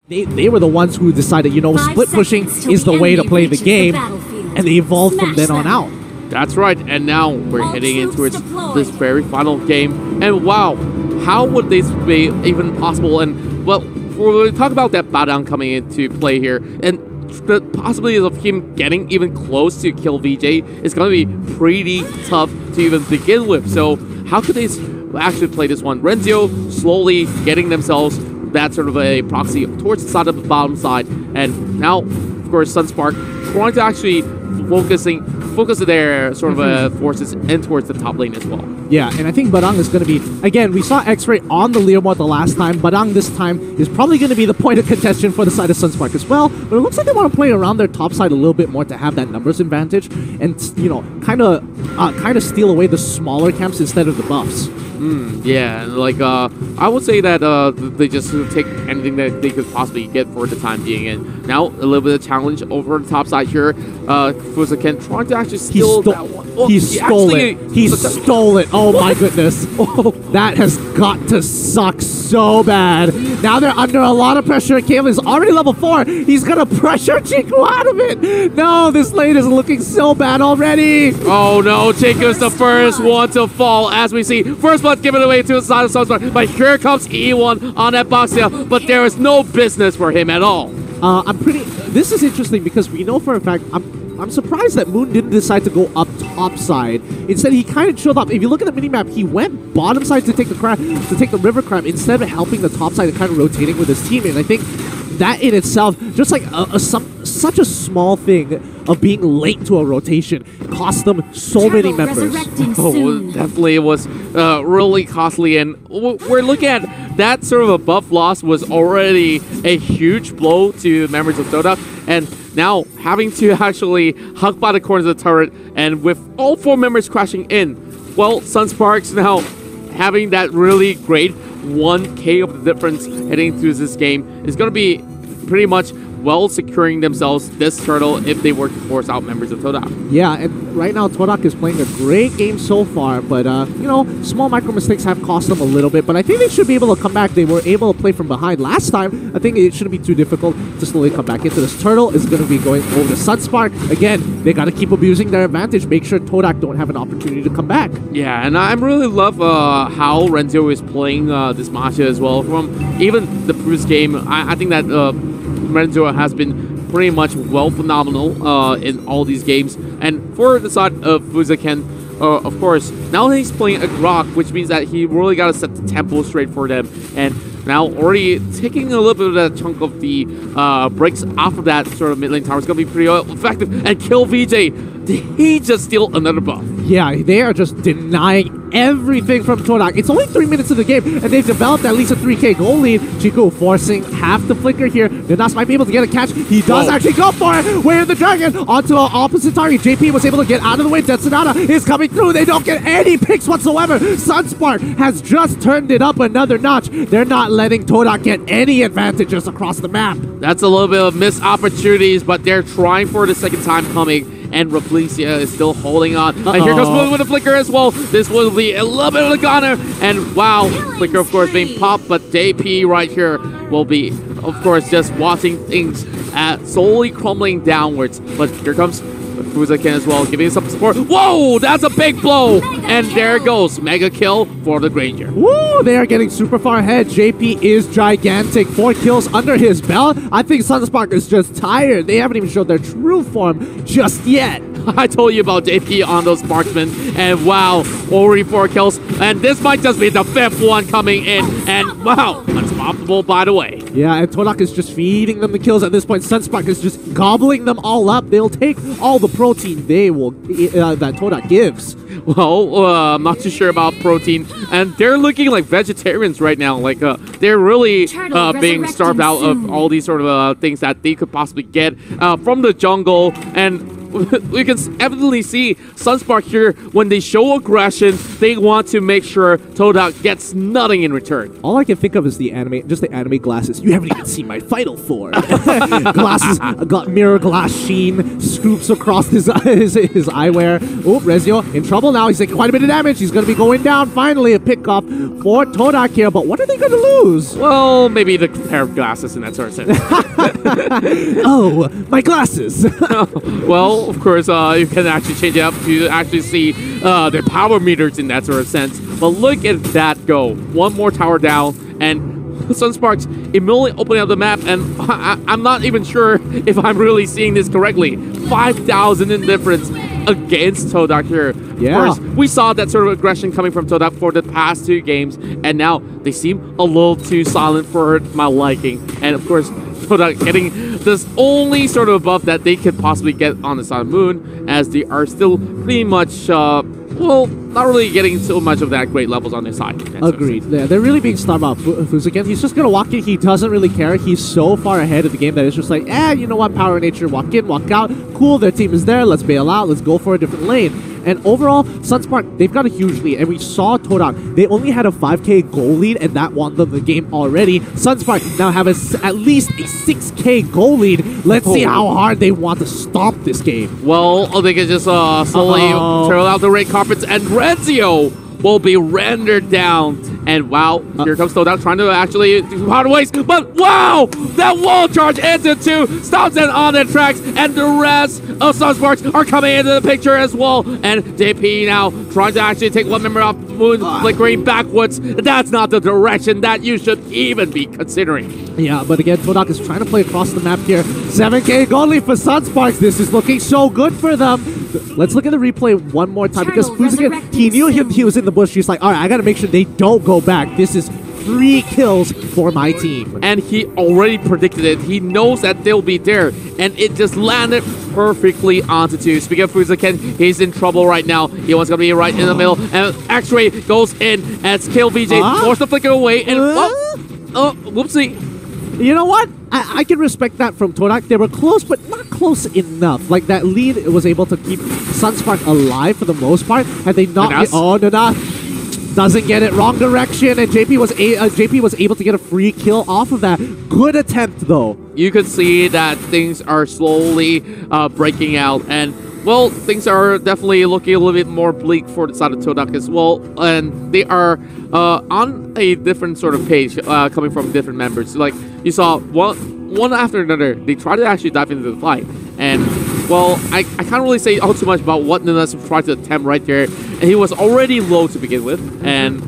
They were the ones who decided, you know, split pushing is the way to play the game, and they evolved from then on out. That's right, and now we're heading into this very final game. And wow, how would this be even possible? And well, when we talk about that Badang coming into play here, and the possibilities of him getting even close to kill VJ is going to be pretty tough to even begin with. So how could they actually play this one? Renzio slowly getting themselves that sort of a proxy towards the side of the bottom side, and now, of course, Sunspark trying to actually focus their sort of forces in towards the top lane as well. Yeah, and I think Badang is going to be, again, we saw X-Ray on the Leomord the last time. Badang this time is probably going to be the point of contention for the side of Sunspark as well, but it looks like they want to play around their top side a little bit more to have that numbers advantage and, you know, kind of steal away the smaller camps instead of the buffs. Yeah, like I would say that they just take anything that they could possibly get for the time being. And now a little bit of challenge over the top side here. Fuzaken trying to actually steal that one. Oh, he stole it. He stole it. Oh my goodness. Oh, that has got to suck so bad. Now they're under a lot of pressure. Caleb is already level 4. He's going to pressure Chico out of it. No, this lane is looking so bad already. Oh no, Chico's the first one to fall as we see. First blood given away to the side of Sunspark. But here comes E1 on that box here. But there is no business for him at all. This is interesting because we know for a fact, I'm surprised that Moon didn't decide to go up top side. Instead, he kind of chilled up. If you look at the minimap, he went bottom side to take the river crab instead of helping the top side and kind of rotating with his team. And I think that in itself, just like such a small thing of being late to a rotation, cost them so many members. Oh, definitely it was really costly, and we're looking at that sort of a buff loss was already a huge blow to members of Todak, and now having to actually hug by the corners of the turret, and with all 4 members crashing in, well, Sunsparks now having that really great 1k of the difference heading through this game is going to be pretty much well securing themselves this turtle if they were to force out members of Todak. Yeah, and right now Todak is playing a great game so far, but you know, small micro mistakes have cost them a little bit, but I think they should be able to come back. They were able to play from behind last time. I think it shouldn't be too difficult to slowly come back into this. Turtle is going to be going over to Sunspark. Again, they got to keep abusing their advantage, make sure Todak don't have an opportunity to come back. Yeah, and I really love how Renzo is playing this matcha as well. From even the previous game, I think that Renzo has been pretty much phenomenal in all these games. And for the side of Fuzaken, of course, now he's playing a Grok, which means that he really got to set the tempo straight for them. And now already taking a little bit of that chunk of the breaks off of that sort of mid lane tower is going to be pretty effective. And kill VJ. Did he just steal another buff? Yeah, they are just denying everything from Todak. It's only 3 minutes of the game, and they've developed at least a 3k goal lead. Chico forcing half the flicker here. Ninas might be able to get a catch. He does actually go for it. Where the dragon onto an opposite target. JP was able to get out of the way. Jetsunada is coming through. They don't get any picks whatsoever. Sunspark has just turned it up another notch. They're not letting Todak get any advantages across the map. That's a little bit of missed opportunities, but they're trying for the second time coming. And MALAYSIA is still holding on. And here comes Moon with a flicker as well. This will be a little bit of a goner. And wow, flicker of course being popped, but JP right here will be, of course, just watching things slowly crumbling downwards. But here comes Fuzaken as well, giving some support. Whoa, that's a big blow. And there goes mega kill for the Granger. Woo, they are getting super far ahead. JP is gigantic. 4 kills under his belt. I think Sunspark is just tired. They haven't even showed their true form just yet. I told you about JP on those marksmen, and wow, already 4 kills, and this might just be the 5th one coming in, and wow, unstoppable by the way. Yeah, and Todak is just feeding them the kills at this point. Sunspark is just gobbling them all up. They'll take all the protein they will that Todak gives. Well, I'm not too sure about protein, and they're looking like vegetarians right now. Like they're really being starved out of all these sort of things that they could possibly get from the jungle. And we can evidently see Sunspark here, when they show aggression, they want to make sure Todak gets nothing in return. All I can think of is the anime glasses. You haven't even seen my final form. Glasses, mirror glass sheen, scoops across his eyewear. Oh, Rezio in trouble now. He's taking quite a bit of damage. He's going to be going down. Finally, a pickup for Todak here. But what are they going to lose? Well, maybe the pair of glasses in that sort of sense. Oh, my glasses. Well, of course, you can actually change it up to actually see their power meters in that sort of sense. But look at that go. One more tower down, and Sunsparks immediately opening up the map, and I'm not even sure if I'm really seeing this correctly. 5,000 in difference against Todak here. Yeah. Of course, we saw that sort of aggression coming from Todak for the past 2 games, and now they seem a little too silent for my liking. And of course, Todak getting this only sort of buff that they could possibly get on the Sun Moon, as they are still pretty much, well, not really getting so much of that great levels on their side. Agreed. Yeah, they're really being stunned about Fuzaken. He's just going to walk in. He doesn't really care. He's so far ahead of the game that it's just like, you know what, Power Nature, walk in, walk out. Cool, their team is there. Let's bail out. Let's go for a different lane. And overall, Sunspark, they've got a huge lead. And we saw Todak, they only had a 5k goal lead, and that won them the game already. Sunspark now have at least a 6k goal lead. Let's see how hard they want to stop this game. Well, they can just slowly turn out the red carpets, and Rezio will be rendered down. And wow, here comes Todak trying to actually do hard ways, but wow, that wall charge into 2, stops them on their tracks, and the rest of Sunsparks are coming into the picture as well. And JP now trying to actually take one member off Moon, flickering backwards. That's not the direction that you should even be considering. Yeah, but again, Todak is trying to play across the map here. 7k goal lead for Sunsparks. This is looking so good for them. Let's look at the replay one more time, because Fuzaken, he knew he was in the bush. He's like, all right, I got to make sure they don't go back. This is 3 kills for my team. And he already predicted it. He knows that they'll be there, and it just landed perfectly onto 2. Speaking of Fuzaken, he's in trouble right now. He wants to be right in the middle, and X-Ray goes in and kill VJ, force the flicker away, and whoopsie. You know what? I can respect that from Todak. They were close, but not close enough. Like, that lead was able to keep Sunspark alive for the most part. Had they not... Nanas doesn't get it. Wrong direction, and JP was able to get a free kill off of that. Good attempt, though. You could see that things are slowly breaking out, and well, things are definitely looking a little bit more bleak for the side of Todak as well, and they are on a different sort of page coming from different members. Like, you saw one after another, they tried to actually dive into the fight, and well, I can't really say all too much about what Nanas tried to attempt right there, and he was already low to begin with, and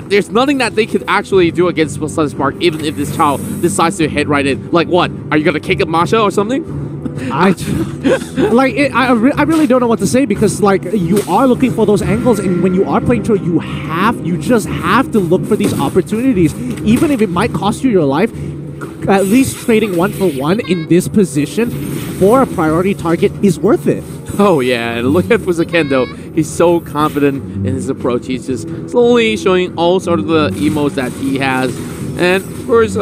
there's nothing that they could actually do against Sunspark, even if this child decides to hit right in. Like, what? Are you gonna kick up Masha or something? I really don't know what to say, because like, you are looking for those angles, and when you are playing Tro, you just have to look for these opportunities, even if it might cost you your life. At least trading 1 for 1 in this position for a priority target is worth it. Oh yeah, and look at Fuzaken though. He's so confident in his approach. He's just slowly showing all sort of the emotes that he has, and of course,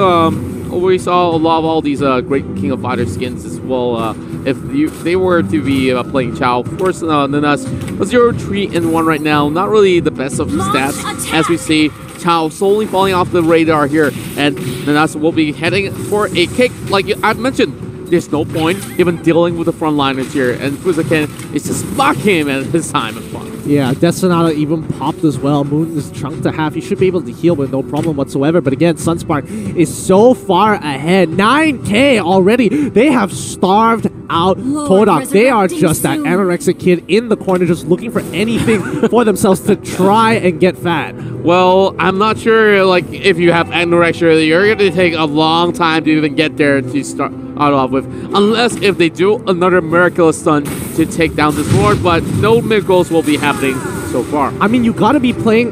we saw a lot of all these great King of Fighters skins as well. If they were to be playing Chao, of course, Nanas 0-3-1 right now. Not really the best of stats, as we see Chao slowly falling off the radar here, and Nanas will be heading for a kick. Like I mentioned, there's no point even dealing with the frontliners here, and Fuzaken is just blocking him at his time of fun. Yeah, Destinata even popped as well. Moon is chunked to half. He should be able to heal with no problem whatsoever. But again, Sunspark is so far ahead. 9k already. They have starved out Todak. They are just that anorexic kid in the corner, just looking for anything for themselves to try and get fat. Well, I'm not sure, like, if you have anorexia, you're going to take a long time to even get there to start off with. Unless if they do another miraculous stun to take down this lord, but no miracles will be happening so far. I mean, you gotta play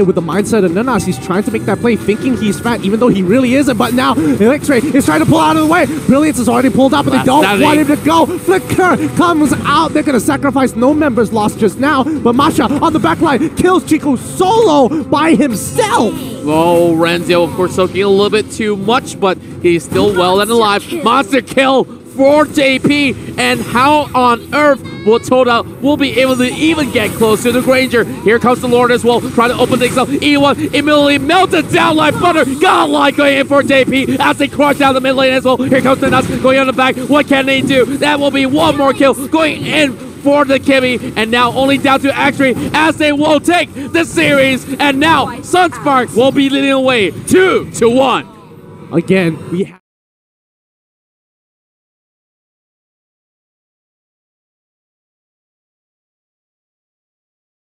with the mindset of Nanas. He's trying to make that play thinking he's fat, even though he really isn't. But now X-Ray is trying to pull out of the way. Brilliance is already pulled up, but they don't want him to go. Flicker comes out. They're gonna sacrifice. No members lost just now, but Masha on the back line kills Chico solo by himself. Oh, Renzo, of course, soaking a little bit too much, but he's still well and alive. Monster kill for JP, and how on earth will Todak will be able to even get close to the Granger? Here comes the Lord as well, trying to open things up. E1 immediately melted down like butter. Godlike going in for JP as they crush down the mid lane as well. Here comes the Nuts going on the back. What can they do? That will be one more kill going in for the Kimmy, and now only down to Actually as they will take the series, and now Sunsparks will be leading away 2-1. Again, we have